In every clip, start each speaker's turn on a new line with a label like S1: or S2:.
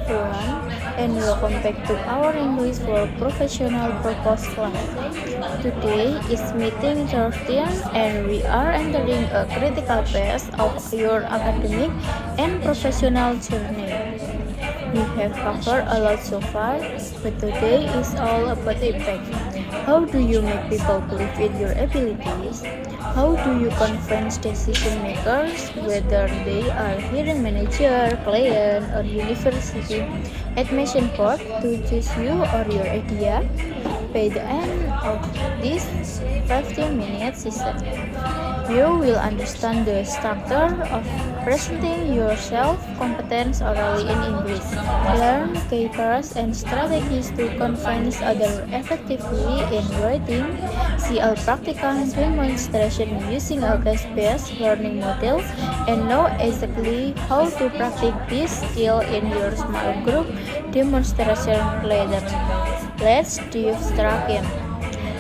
S1: everyone, and welcome back to our English for Professional Purpose class. Today is meeting 13 and we are entering a critical phase of your academic and professional journey. We have covered a lot so far, but today is all about impact. How do you make people believe in your abilities? How do you convince decision makers, whether they are hiring manager, client, or university admission board, to choose you or your idea? By the end of this 15-minute session, you will understand the structure of presenting yourself competence orally in English. Learn keywords and strategies to convince others effectively in writing. See a practical demonstration using a case-based learning model and know exactly how to practice this skill in your small group demonstration later. Let's dive straight in.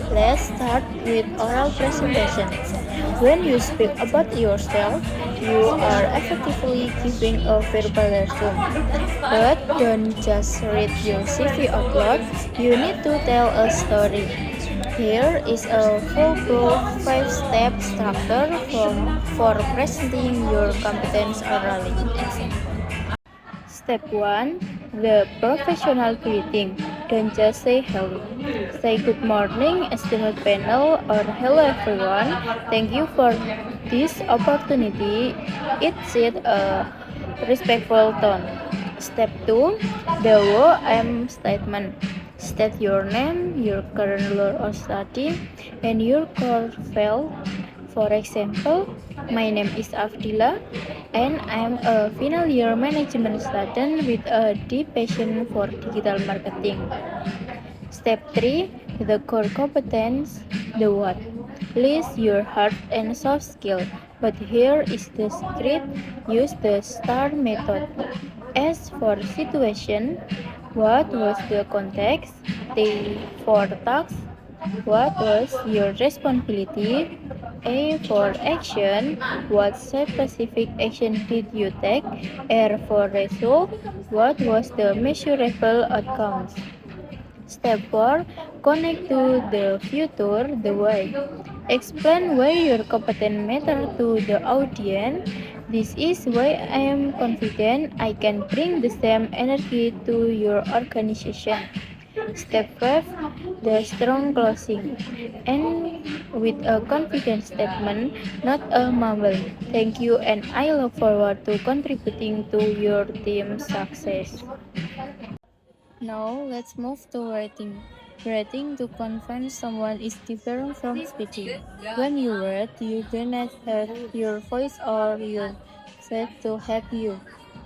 S1: Let's start with oral presentation. When you speak about yourself, you are effectively giving a verbal resume. But don't just read your CV out loud, you need to tell a story. Here is a foolproof 5-step structure for presenting your competence orally. Step 1. The professional greeting. Don't just say hello. Say good morning, esteemed panel, or hello everyone. Thank you for this opportunity. It set a respectful tone. Step 2. The who am statement. State your name, your current role or study, and your core field. For example, my name is Afdila and I am a final year management student with a deep passion for digital marketing. Step 3. The core competence, the what. List your hard and soft skill, but here is the secret. Use the STAR method. S for situation, what was the context? T for task, what was your responsibility? A for action, what specific action did you take? R for result, what was the measurable outcomes? Step 4. Connect to the future, the why. Explain why your competence matter to the audience. This is why I am confident I can bring the same energy to your organization. Step 5. The strong closing. And with a confident statement, not a mumble. Thank you and I look forward to contributing to your team's success. Now let's move to writing. Writing to convince someone is different from speaking. When you write, you do not have your voice or your face to help you.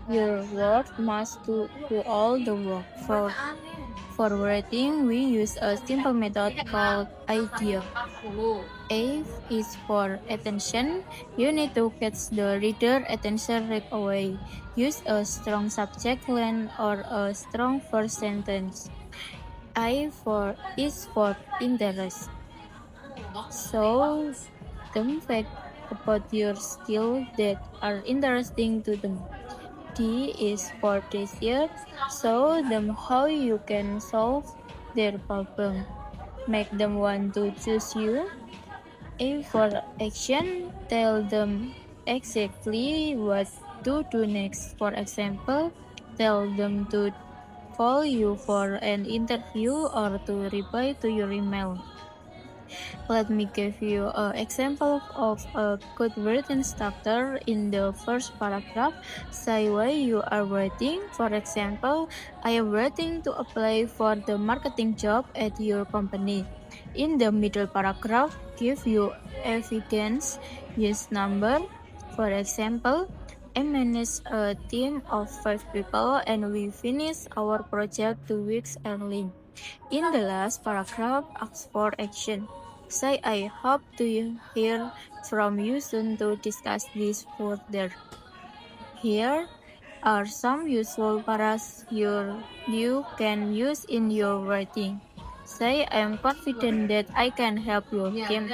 S1: Your words must do all the work. For writing, we use a simple method called IDEA. A is for attention. You need to catch the reader attention right away. Use a strong subject line or a strong first sentence. I is for interest. So them fact about your skill that are interesting to them. D is for desire. Show them how you can solve their problem. Make them want to choose you. A for action, tell them exactly what to do next. For example, tell them to call you for an interview or to reply to your email. Let me give you an example of a good written structure in the first paragraph. Say why you are waiting. For example, I am waiting to apply for the marketing job at your company. In the middle paragraph, give you evidence, use number. For example, I manage a team of 5 people and we finish our project 2 weeks early. In the last paragraph, ask for action. Say I hope to hear from you soon to discuss this further. Here are some useful paras you can use in your writing. Say I am confident that I can help your team.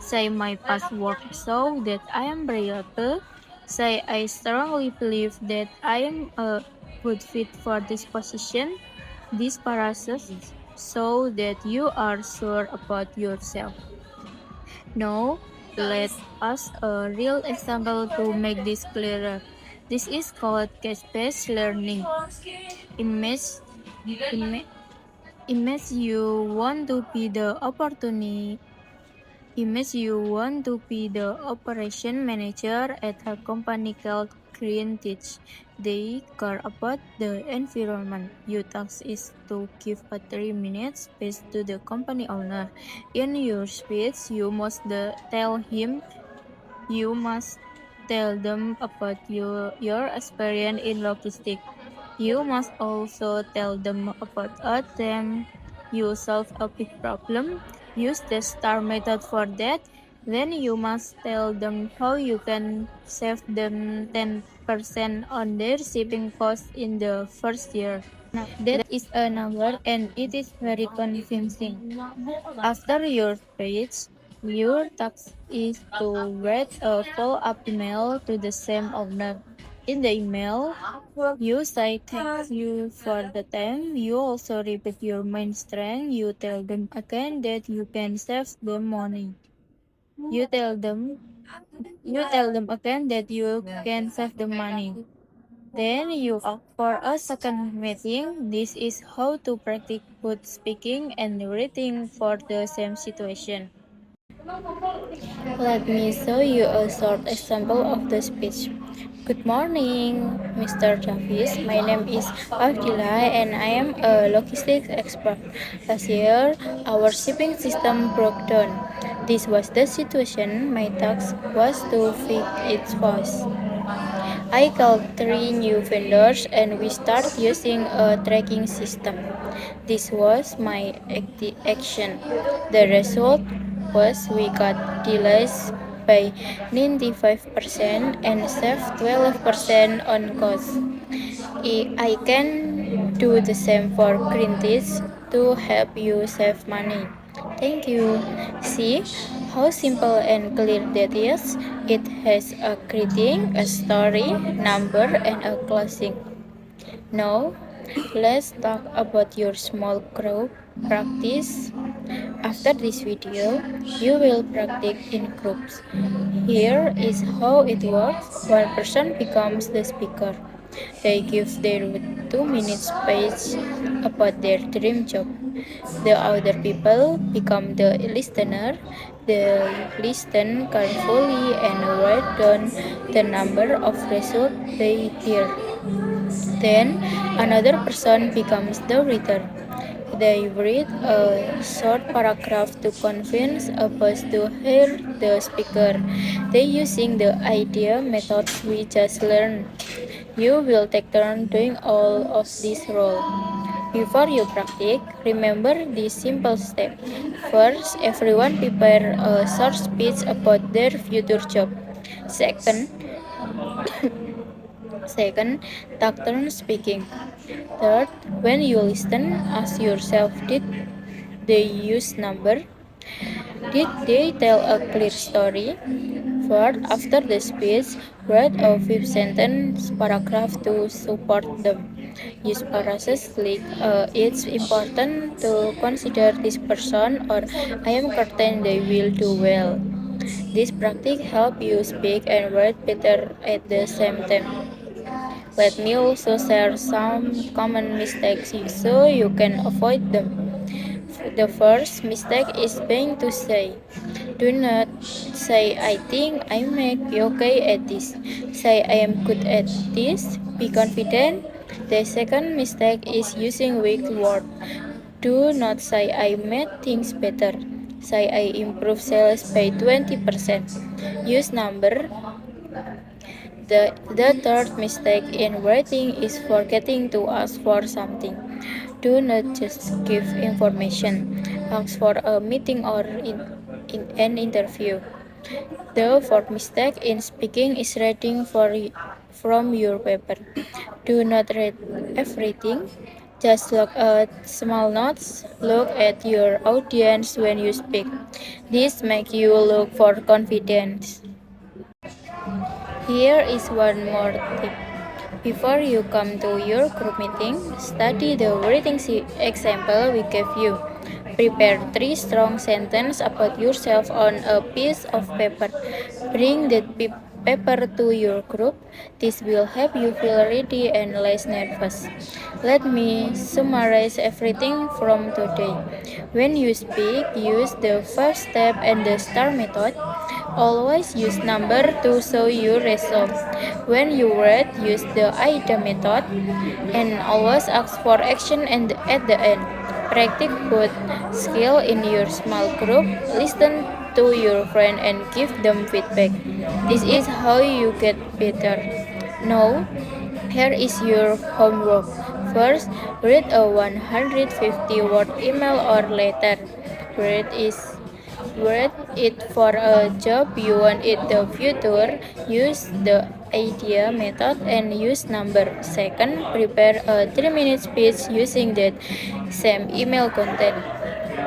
S1: Say my past work so that I am reliable. Say I strongly believe that I am a good fit for this position. These paragraphs show that you are sure about yourself. Now, let us a real example to make this clearer. This is called case-based learning. Imagine, ima- imagine you want to be the opportunity. Imagine you want to be the operation manager at a company called Greenwich. They care about the environment. Your task is to give a 3 minute speech to the company owner. In your speech, you must tell them about your experience in logistics. You must also tell them about a time you solve a big problem. Use the STAR method for that. Then you must tell them how you can save them 10% on their shipping costs in the first year. That is a number and it is very convincing. After your speech, your task is to write a follow-up email to the same owner. In the email, you say thank you for the time. You also repeat your main strength. You tell them again that you can save them money. You tell them you tell them again that you can save them money. Then you opt for a second meeting. This is how to practice both speaking and writing for the same situation. Let me show you a short example of the speech. Good morning, Mr. Travis. My name is Avdila and I am a logistics expert. Last year, our shipping system broke down. This was the situation. My task was to fix it fast. I called 3 new vendors and we started using a tracking system. This was my action. The result was we got delays by 95% and saved 12% on cost. I can do the same for Greenpeace to help you save money. Thank you. See how simple and clear that is? It has a greeting, a story, number, and a closing. Now, let's talk about your small group practice. After this video, you will practice in groups. Here is how it works. One person becomes the speaker. They give their 2 minute speech about their dream job. The other people become the listener. They listen carefully and write down the number of results they hear. Then another person becomes the reader. They read a short paragraph to convince others to hear the speaker. They using the idea methods we just learned. You will take turn doing all of this role. Before you practice, remember this simple step. First, everyone prepare a short speech about their future job. Second, second, take turn speaking. Third, when you listen, ask yourself, did they use number? Did they tell a clear story? Fourth, after the speech, write a 5 sentence paragraph to support them. Use phrases like it's important to consider this person or I am certain they will do well. This practice help you speak and write better at the same time. Let me also share some common mistakes so you can avoid them. The first mistake is being to say. Do not say I think I may be okay at this. Say I am good at this. Be confident. The second mistake is using weak words. Do not say I made things better. Say I improved sales by 20%. Use number. The third mistake in writing is forgetting to ask for something. Do not just give information. Ask for a meeting or in an interview. The fourth mistake in speaking is reading from your paper. Do not read everything. Just look at small notes. Look at your audience when you speak. This makes you look for confidence. Here is one more tip. Before you come to your group meeting, study the writing example we gave you. Prepare 3 strong sentences about yourself on a piece of paper. Bring that paper to your group. This will help you feel ready and less nervous. Let me summarize everything from today. When you speak, use the 5 step and the star method. Always use number to show your result. When you read, use the AIDA method and always ask for action and at the end. Practice both skill in your small group. Listen to your friend and give them feedback. This is how you get better. Now, here is your homework. First, read a 150-word email or letter. Read it for a job you want in the future. Use the idea method and use number. Second, prepare a 3-minute speech using that same email content.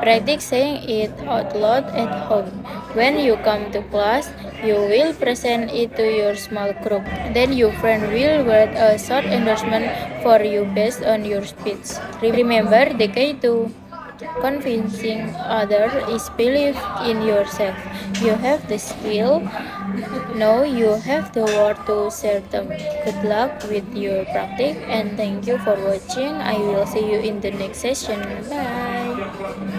S1: Practice saying it out loud at home. When you come to class, you will present it to your small group. Then your friend will write a short endorsement for you based on your speech. Remember the key to convincing others is believe in yourself. You have the skill, now you have the word to share them. Good luck with your practice and thank you for watching. I will see you in the next session. Bye.